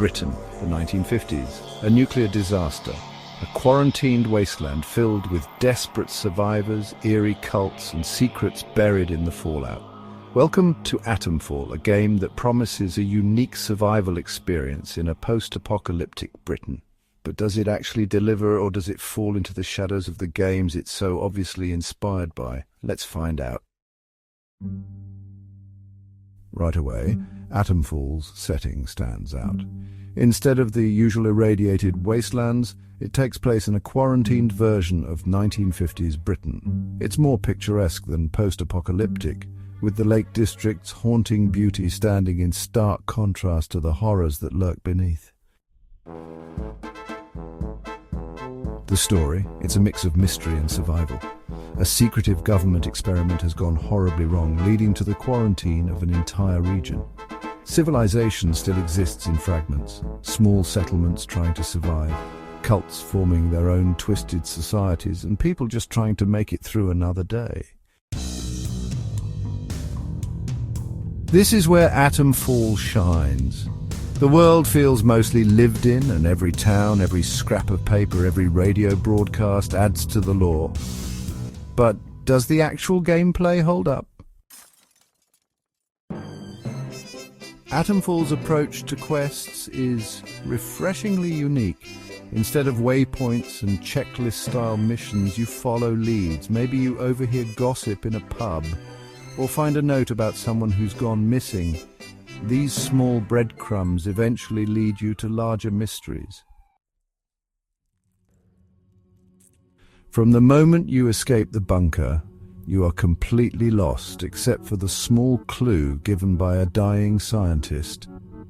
Britain, the 1950s, a nuclear disaster, a quarantined wasteland filled with desperate survivors, eerie cults, and secrets buried in the fallout. Welcome to ATOMFALL, a game that promises a unique survival experience in a post-apocalyptic Britain. But does it actually deliver, or does it fall into the shadows of the games it's so obviously inspired by? Let's find out. Right away, ATOMFALL's setting stands out. Instead of the usual irradiated wastelands, it takes place in a quarantined version of 1950s Britain. It's more picturesque than post-apocalyptic, with the Lake District's haunting beauty standing in stark contrast to the horrors that lurk beneath. The story, it's a mix of mystery and survival. A secretive government experiment has gone horribly wrong, leading to the quarantine of an entire region. Civilization still exists in fragments, small settlements trying to survive, cults forming their own twisted societies, and people just trying to make it through another day. This is where ATOMFALL shines. The world feels mostly lived in, and every town, every scrap of paper, every radio broadcast adds to the lore. But does the actual gameplay hold up? ATOMFALL's approach to quests is refreshingly unique. Instead of waypoints and checklist-style missions, you follow leads. Maybe you overhear gossip in a pub, or find a note about someone who's gone missing. These small breadcrumbs eventually lead you to larger mysteries. From the moment you escape the bunker, you are completely lost, except for the small clue given by a dying scientist.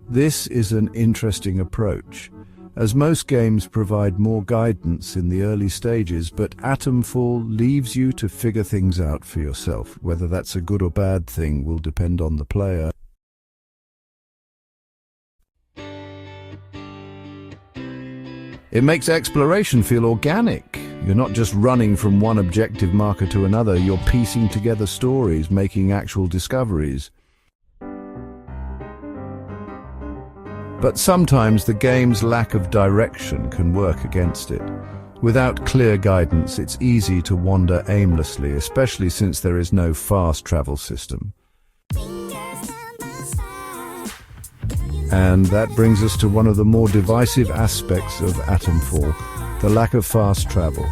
This is an interesting approach, as most games provide more guidance in the early stages, but ATOMFALL leaves you to figure things out for yourself. Whether that's a good or bad thing will depend on the player. It makes exploration feel organic. You're not just running from one objective marker to another, you're piecing together stories, making actual discoveries. But sometimes the game's lack of direction can work against it. Without clear guidance, it's easy to wander aimlessly, especially since there is no fast travel system. And that brings us to one of the more divisive aspects of ATOMFALL, the lack of fast travel.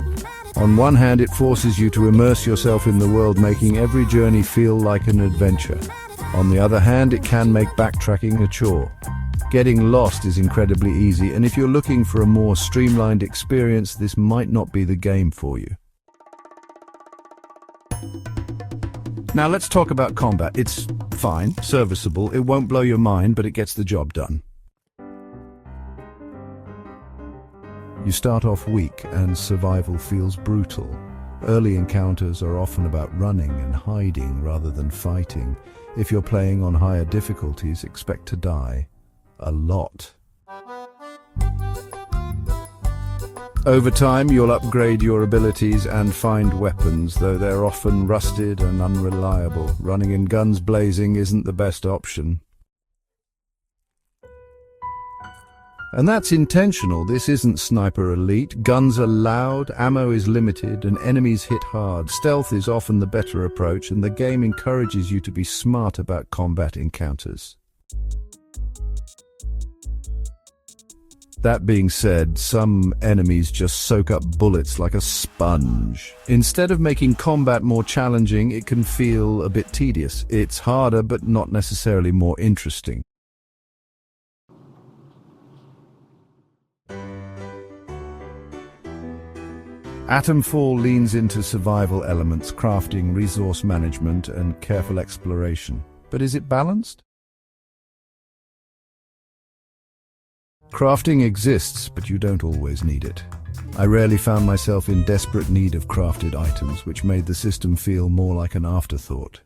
On one hand, it forces you to immerse yourself in the world, making every journey feel like an adventure. On the other hand, it can make backtracking a chore. Getting lost is incredibly easy, and if you're looking for a more streamlined experience, this might not be the game for you. Now let's talk about combat. It's fine, serviceable, it won't blow your mind, but it gets the job done. You start off weak and survival feels brutal. Early encounters are often about running and hiding rather than fighting. If you're playing on higher difficulties, expect to die a lot. Over time, you'll upgrade your abilities and find weapons, though they're often rusted and unreliable. Running in guns blazing isn't the best option. And that's intentional. This isn't Sniper Elite. Guns are loud, ammo is limited, and enemies hit hard. Stealth is often the better approach, and the game encourages you to be smart about combat encounters. That being said, some enemies just soak up bullets like a sponge. Instead of making combat more challenging, it can feel a bit tedious. It's harder, but not necessarily more interesting. ATOMFALL leans into survival elements, crafting, resource management, and careful exploration. But is it balanced? Crafting exists, but you don't always need it. I rarely found myself in desperate need of crafted items, which made the system feel more like an afterthought.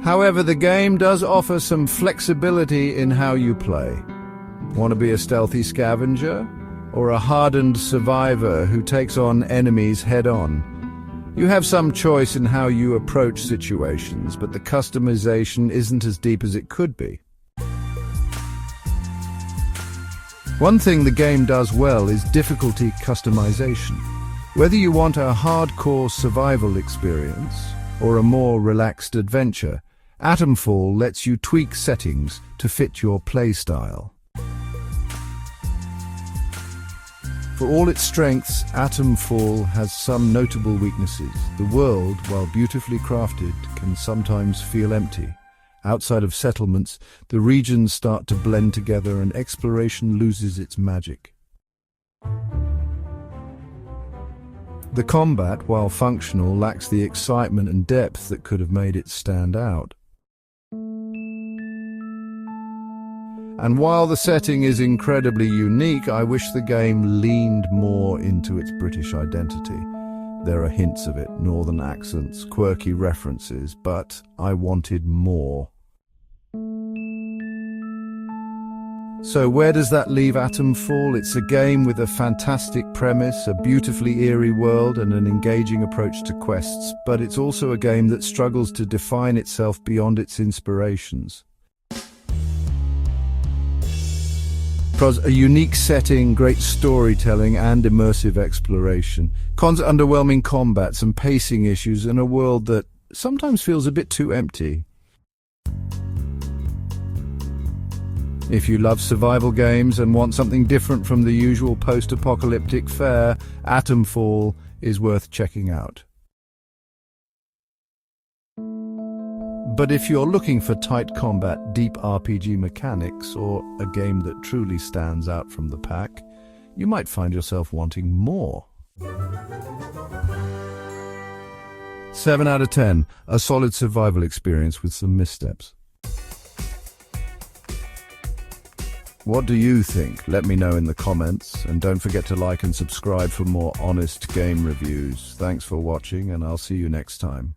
However, the game does offer some flexibility in how you play. Want to be a stealthy scavenger? Or a hardened survivor who takes on enemies head-on? You have some choice in how you approach situations, but the customization isn't as deep as it could be. One thing the game does well is difficulty customization. Whether you want a hardcore survival experience or a more relaxed adventure, ATOMFALL lets you tweak settings to fit your playstyle. For all its strengths, ATOMFALL has some notable weaknesses. The world, while beautifully crafted, can sometimes feel empty. Outside of settlements, the regions start to blend together and exploration loses its magic. The combat, while functional, lacks the excitement and depth that could have made it stand out. And while the setting is incredibly unique, I wish the game leaned more into its British identity. There are hints of it, northern accents, quirky references, but I wanted more. So where does that leave ATOMFALL? It's a game with a fantastic premise, a beautifully eerie world, and an engaging approach to quests, but it's also a game that struggles to define itself beyond its inspirations. A unique setting, great storytelling and immersive exploration. Cons: underwhelming combat, some pacing issues, and a world that sometimes feels a bit too empty. If you love survival games and want something different from the usual post-apocalyptic fare, ATOMFALL is worth checking out. But if you're looking for tight combat, deep RPG mechanics, or a game that truly stands out from the pack, you might find yourself wanting more. 7 out of 10, a solid survival experience with some missteps. What do you think? Let me know in the comments, and don't forget to like and subscribe for more honest game reviews. Thanks for watching, and I'll see you next time.